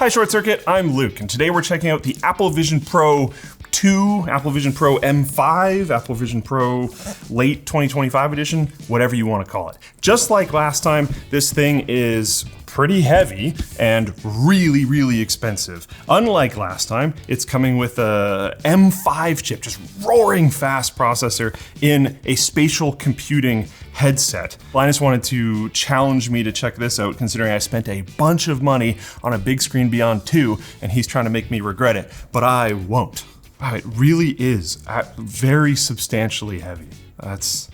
Hi Short Circuit, I'm Luke, and today we're checking out the Apple Vision Pro 2, Apple Vision Pro M5, Apple Vision Pro late 2025 edition, whatever you want to call it. Just like last time, this thing is pretty heavy and really, really expensive. Unlike last time, it's coming with a M5 chip, just roaring fast processor in a spatial computing headset. Linus wanted to challenge me to check this out, considering I spent a bunch of money on a Bigscreen Beyond 2, and he's trying to make me regret it, but I won't. Wow, it really is very substantially heavy. That's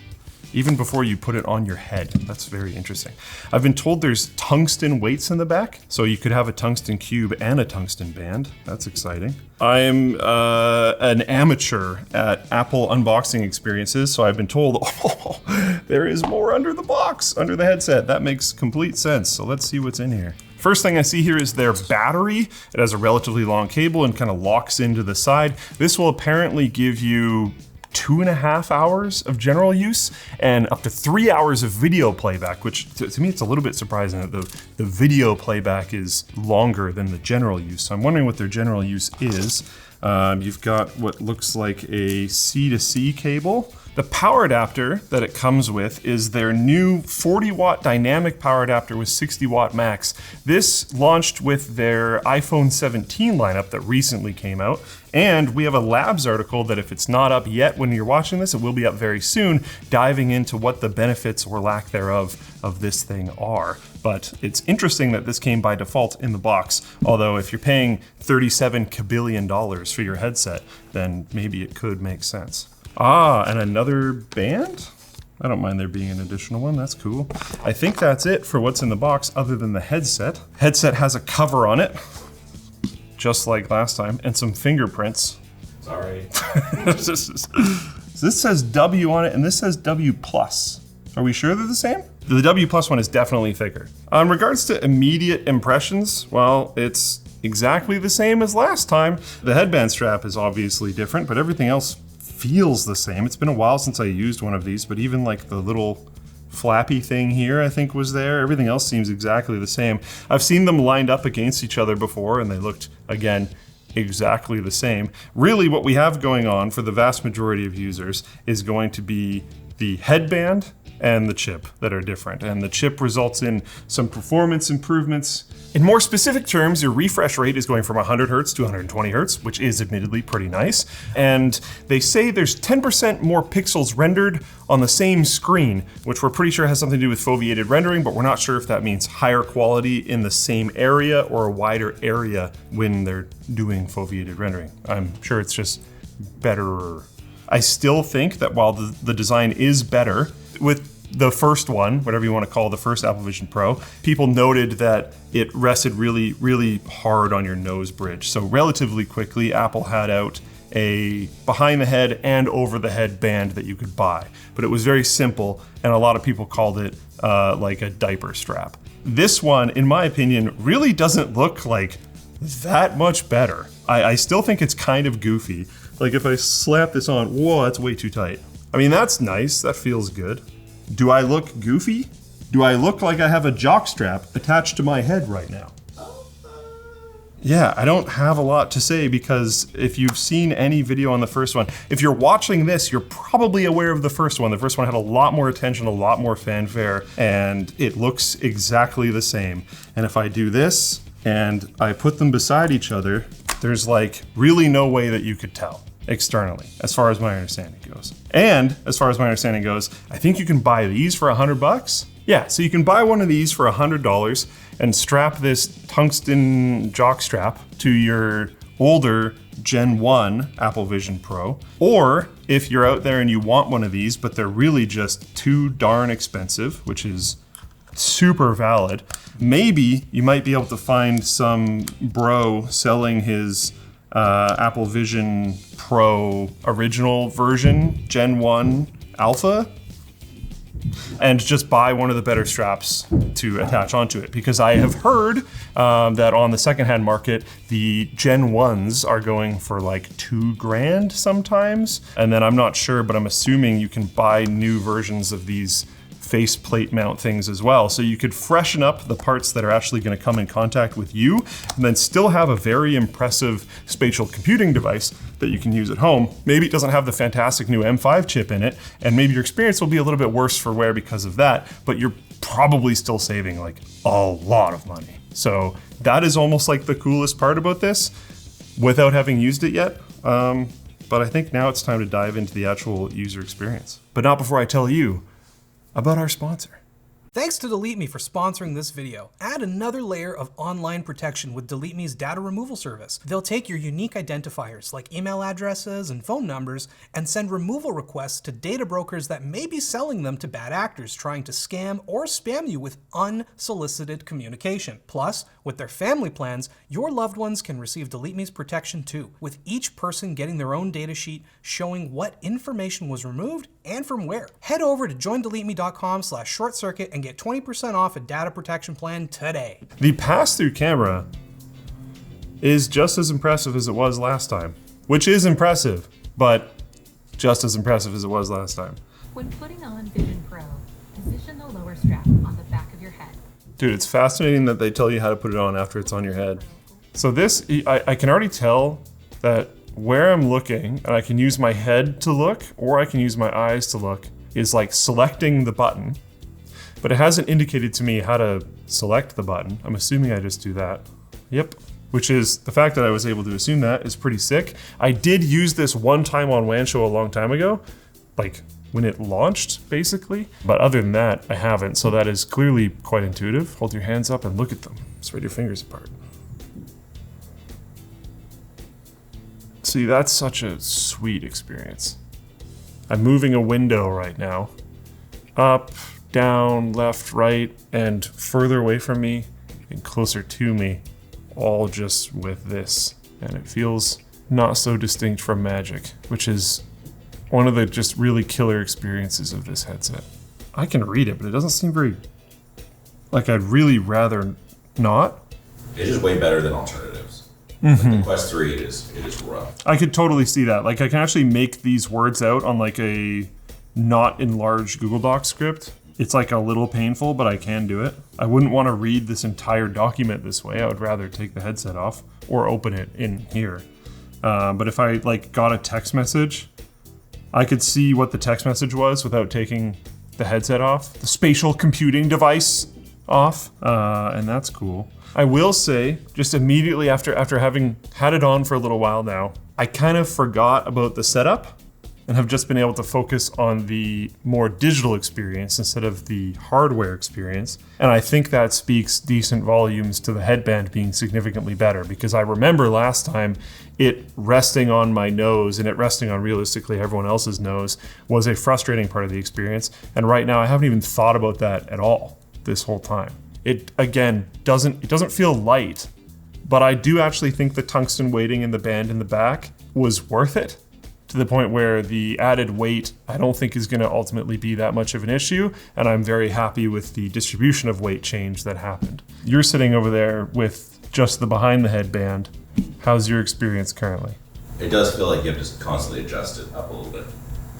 even before you put it on your head. That's very interesting. I've been told there's tungsten weights in the back, so you could have a tungsten cube and a tungsten band. That's exciting. I'm an amateur at Apple unboxing experiences, so I've been told, oh, there is more under the box, under the headset. That makes complete sense. So let's see what's in here. First thing I see here is their battery. It has a relatively long cable and kind of locks into the side. This will apparently give you 2.5 hours of general use and up to 3 hours of video playback, which to me it's a little bit surprising that the video playback is longer than the general use. So I'm wondering what their general use is. You've got what looks like a C-to-C cable. The power adapter that it comes with is their new 40-watt dynamic power adapter with 60-watt max. This launched with their iPhone 17 lineup that recently came out. And we have a Labs article that if it's not up yet when you're watching this, it will be up very soon, diving into what the benefits or lack thereof of this thing are. But it's interesting that this came by default in the box, although if you're paying $37 billion for your headset, then maybe it could make sense. Ah, and another band? I don't mind there being an additional one, that's cool. I think that's it for what's in the box other than the headset. Headset has a cover on it, just like last time, and some fingerprints. Sorry. This says W on it, and this says W+. Are we sure they're the same? The W+ one is definitely thicker. In regards to immediate impressions, well, it's exactly the same as last time. The headband strap is obviously different, but everything else feels the same. It's been a while since I used one of these, but even like the little flappy thing here I think was there. Everything else seems exactly the same. I've seen them lined up against each other before and they looked, again, exactly the same. Really what we have going on for the vast majority of users is going to be the headband and the chip that are different. And the chip results in some performance improvements. In more specific terms, your refresh rate is going from 100 Hertz to 120 Hertz, which is admittedly pretty nice. And they say there's 10% more pixels rendered on the same screen, which we're pretty sure has something to do with foveated rendering, but we're not sure if that means higher quality in the same area or a wider area when they're doing foveated rendering. I'm sure it's just better. I still think that while the design is better, with the first one, whatever you want to call the first Apple Vision Pro, people noted that it rested really, really hard on your nose bridge. So relatively quickly, Apple had out a behind the head and over the head band that you could buy. But it was very simple, and a lot of people called it like a diaper strap. This one, in my opinion, really doesn't look like that much better. I still think it's kind of goofy. Like if I slap this on, whoa, that's way too tight. I mean, that's nice, that feels good. Do I look goofy? Do I look like I have a jock strap attached to my head right now? Yeah, I don't have a lot to say because if you've seen any video on the first one, if you're watching this, you're probably aware of the first one. The first one had a lot more attention, a lot more fanfare, and it looks exactly the same. And if I do this and I put them beside each other, there's like really no way that you could tell externally, as far as my understanding goes. And as far as my understanding goes, I think you can buy these for $100. Yeah, so you can buy one of these for $100 and strap this tungsten jock strap to your older Gen 1 Apple Vision Pro. Or if you're out there and you want one of these, but they're really just too darn expensive, which is super valid, maybe you might be able to find some bro selling his Apple Vision Pro original version, Gen 1 Alpha, and just buy one of the better straps to attach onto it. Because I have heard that on the secondhand market, the Gen 1s are going for like $2,000 sometimes. And then I'm not sure, but I'm assuming you can buy new versions of these faceplate mount things as well. So you could freshen up the parts that are actually going to come in contact with you, and then still have a very impressive spatial computing device that you can use at home. Maybe it doesn't have the fantastic new M5 chip in it, and maybe your experience will be a little bit worse for wear because of that, but you're probably still saving like a lot of money. So that is almost like the coolest part about this, without having used it yet. But I think now it's time to dive into the actual user experience. But not before I tell you about our sponsor. Thanks to DeleteMe for sponsoring this video. Add another layer of online protection with DeleteMe's data removal service. They'll take your unique identifiers like email addresses and phone numbers and send removal requests to data brokers that may be selling them to bad actors trying to scam or spam you with unsolicited communication. Plus, with their family plans, your loved ones can receive DeleteMe's protection too, with each person getting their own data sheet showing what information was removed and from where. Head over to joindeleteme.com/shortcircuit and get 20% off a data protection plan today. The pass-through camera is just as impressive as it was last time, which is impressive, but just as impressive as it was last time. When putting on Vision Pro, position the lower strap on the back of your head. Dude, it's fascinating that they tell you how to put it on after it's on your head. So this, I can already tell that where I'm looking, and I can use my head to look, or I can use my eyes to look, is like selecting the button. But it hasn't indicated to me how to select the button. I'm assuming I just do that. Yep. Which is, the fact that I was able to assume that is pretty sick. I did use this one time on WAN Show a long time ago, like when it launched, basically. But other than that, I haven't, so that is clearly quite intuitive. Hold your hands up and look at them. Spread your fingers apart. See, that's such a sweet experience. I'm moving a window right now. Up, down, left, right, and further away from me and closer to me, all just with this. And it feels not so distinct from Magic, which is one of the just really killer experiences of this headset. I can read it, but it doesn't seem very, like I'd really rather not. It's just way better than alternatives. Like the Quest 3, it is rough. I could totally see that. Like I can actually make these words out on like a not enlarged Google Docs script. It's like a little painful, but I can do it. I wouldn't want to read this entire document this way. I would rather take the headset off or open it in here. But if I like got a text message, I could see what the text message was without taking the headset off, the spatial computing device off, and that's cool. I will say, just immediately after having had it on for a little while now, I kind of forgot about the setup and have just been able to focus on the more digital experience instead of the hardware experience. And I think that speaks decent volumes to the headband being significantly better, because I remember last time it resting on my nose and it resting on realistically everyone else's nose was a frustrating part of the experience. And right now I haven't even thought about that at all this whole time. It, again, doesn't feel light, but I do actually think the tungsten weighting in the band in the back was worth it, to the point where the added weight I don't think is going to ultimately be that much of an issue, and I'm very happy with the distribution of weight change that happened. You're sitting over there with just the behind the headband. How's your experience currently? It does feel like you have to constantly adjust it up a little bit.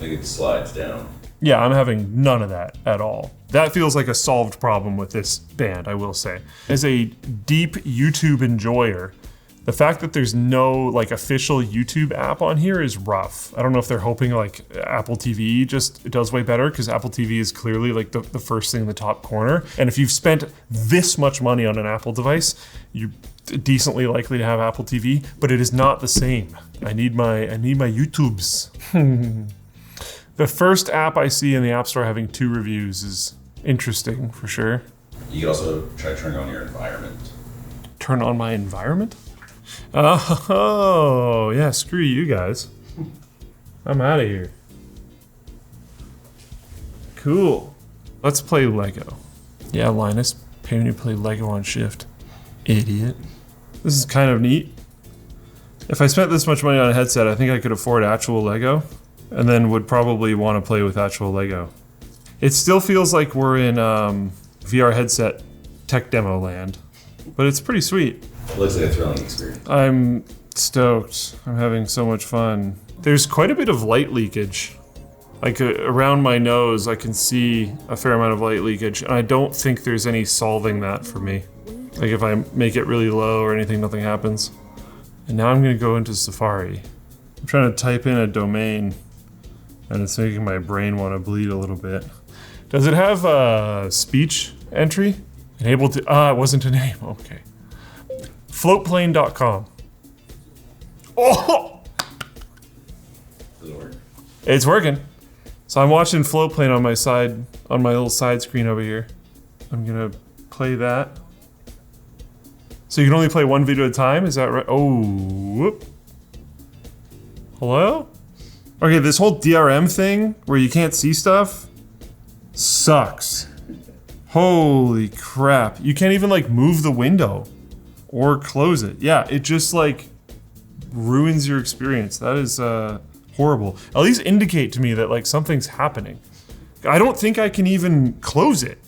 Like it slides down. Yeah, I'm having none of that at all. That feels like a solved problem with this band, I will say. As a deep YouTube enjoyer, the fact that there's no like official YouTube app on here is rough. I don't know if they're hoping like Apple TV just does way better, because Apple TV is clearly like the first thing in the top corner. And if you've spent this much money on an Apple device, you're decently likely to have Apple TV, but it is not the same. I need my YouTubes. The first app I see in the App Store having 2 reviews is interesting for sure. You can also try turning on your environment. Turn on my environment? Oh, yeah, screw you guys. I'm out of here. Cool. Let's play Lego. Yeah, Linus, pay me to play Lego on shift. Idiot. This is kind of neat. If I spent this much money on a headset, I think I could afford actual Lego, and then would probably want to play with actual Lego. It still feels like we're in VR headset tech demo land, but it's pretty sweet. It looks like a thrilling experience. I'm stoked. I'm having so much fun. There's quite a bit of light leakage Like around my nose, I can see a fair amount of light leakage, and I don't think there's any solving that for me. Like if I make it really low or anything, nothing happens. And now I'm gonna go into Safari. I'm trying to type in a domain, and it's making my brain want to bleed a little bit. Does it have a speech entry? Enabled to, it wasn't a name, okay. Floatplane.com. Oh! Does it work? It's working. So I'm watching Floatplane on my side, on my little side screen over here. I'm gonna play that. So you can only play one video at a time, is that right? Oh, whoop. Hello? Okay, this whole DRM thing where you can't see stuff sucks. Holy crap. You can't even like move the window or close it. Yeah, it just like ruins your experience. That is horrible. At least indicate to me that like something's happening. I don't think I can even close it.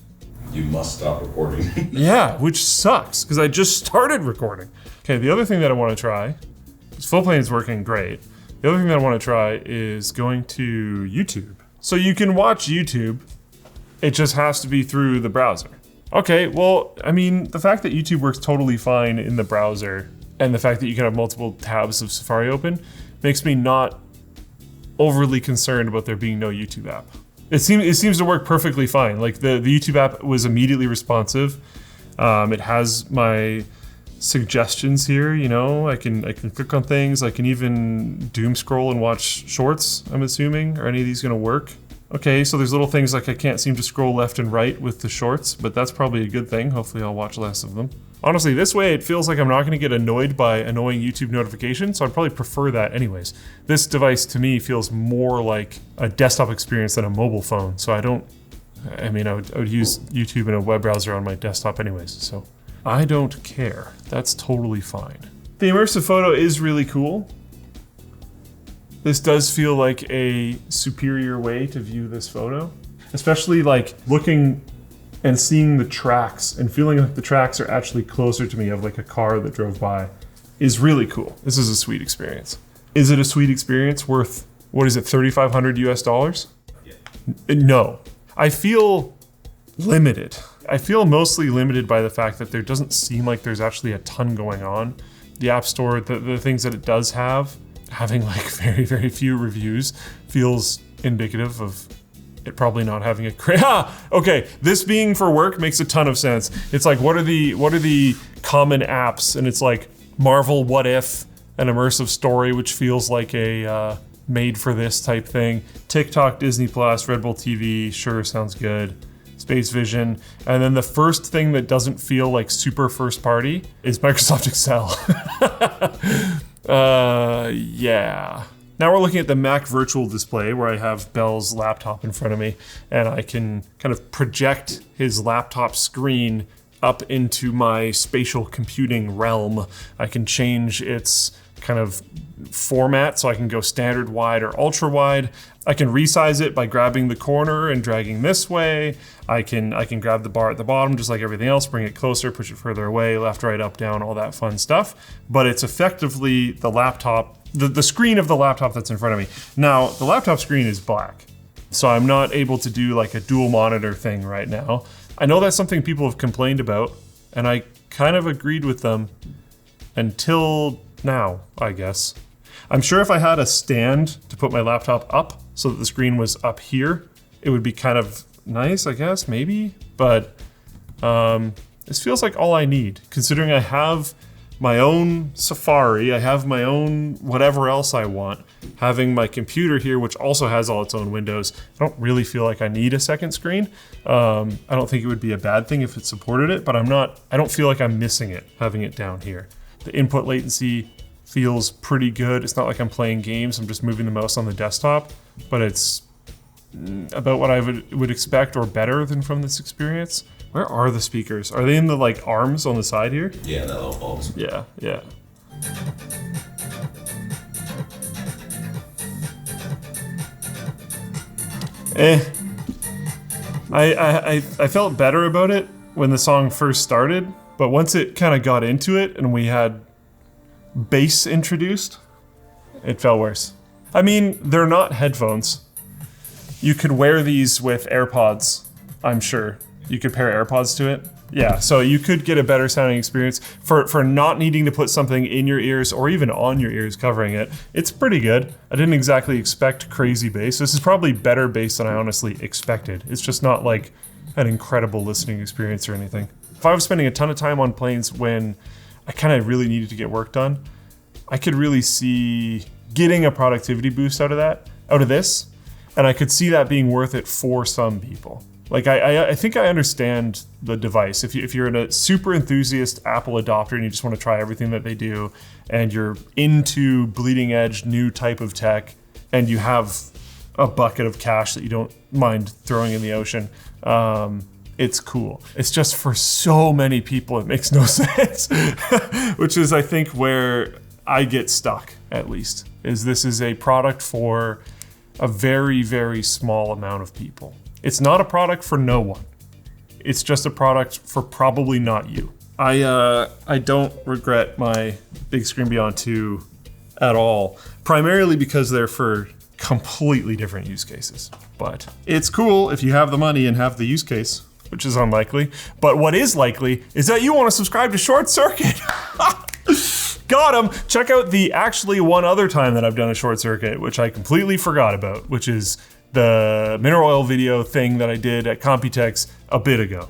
You must stop recording. Yeah, which sucks because I just started recording. Okay, the other thing that I want to try, because Floatplane is working great. The other thing that I want to try is going to YouTube. So you can watch YouTube, it just has to be through the browser. Okay, well, I mean, the fact that YouTube works totally fine in the browser and the fact that you can have multiple tabs of Safari open makes me not overly concerned about there being no YouTube app. It seems to work perfectly fine. Like the YouTube app was immediately responsive. It has my suggestions here, you know, I can click on things. I can even doom scroll and watch shorts, I'm assuming. Are any of these gonna work? Okay, so there's little things like I can't seem to scroll left and right with the shorts, but that's probably a good thing. Hopefully I'll watch less of them. Honestly, this way it feels like I'm not gonna get annoyed by annoying YouTube notifications, so I'd probably prefer that anyways. This device to me feels more like a desktop experience than a mobile phone, so I would use YouTube in a web browser on my desktop anyways, so I don't care. That's totally fine. The immersive photo is really cool. This does feel like a superior way to view this photo, especially like looking and seeing the tracks and feeling like the tracks are actually closer to me of like a car that drove by is really cool. This is a sweet experience. Is it a sweet experience worth, what is it, $3,500 US? Yeah. No. I feel limited. I feel mostly limited by the fact that there doesn't seem like there's actually a ton going on. The App Store, the things that it does have, having like very, very few reviews feels indicative of it probably not having a great, okay, this being for work makes a ton of sense. It's like, what are the common apps? And it's like Marvel What If, an immersive story, which feels like a made for this type thing. TikTok, Disney Plus, Red Bull TV, sure, sounds good. Space Vision, and then the first thing that doesn't feel like super first party is Microsoft Excel. Yeah. Now we're looking at the Mac Virtual Display where I have Bell's laptop in front of me and I can kind of project his laptop screen up into my spatial computing realm. I can change its kind of format so I can go standard wide or ultra wide. I can resize it by grabbing the corner and dragging this way. I can grab the bar at the bottom just like everything else, bring it closer, push it further away, left, right, up, down, all that fun stuff. But it's effectively the laptop, the screen of the laptop that's in front of me. Now, the laptop screen is black, so I'm not able to do like a dual monitor thing right now. I know that's something people have complained about, and I kind of agreed with them until now, I guess. I'm sure if I had a stand to put my laptop up so that the screen was up here, it would be kind of nice, I guess, maybe. But this feels like all I need, considering I have my own Safari, I have my own whatever else I want. Having my computer here, which also has all its own windows, I don't really feel like I need a second screen. I don't think it would be a bad thing if it supported it, but I don't feel like I'm missing it, having it down here. The input latency feels pretty good. It's not like I'm playing games, I'm just moving the mouse on the desktop, but it's about what I would expect or better than from this experience. Where are the speakers? Are they in the like arms on the side here? Yeah, that little bulbs. Yeah, yeah. I felt better about it when the song first started, but once it kind of got into it and we had bass introduced, it felt worse. I mean, they're not headphones. You could wear these with AirPods, I'm sure. You could pair AirPods to it. Yeah, so you could get a better sounding experience for not needing to put something in your ears or even on your ears covering it. It's pretty good. I didn't exactly expect crazy bass. This is probably better bass than I honestly expected. It's just not like an incredible listening experience or anything. If I was spending a ton of time on planes when I kind of really needed to get work done, I could really see getting a productivity boost out of this, and I could see that being worth it for some people. Like, I think I understand the device. If you're a super enthusiast Apple adopter and you just want to try everything that they do, and you're into bleeding edge new type of tech, and you have a bucket of cash that you don't mind throwing in the ocean, it's cool. It's just for so many people it makes no sense, which is I think where I get stuck, at least, is this is a product for a very, very small amount of people. It's not a product for no one. It's just a product for probably not you. I don't regret my Bigscreen Beyond 2 at all, primarily because they're for completely different use cases. But it's cool if you have the money and have the use case, which is unlikely. But what is likely is that you want to subscribe to ShortCircuit. Got him. Check out the actually one other time that I've done a ShortCircuit, which I completely forgot about, which is the mineral oil video thing that I did at Computex a bit ago.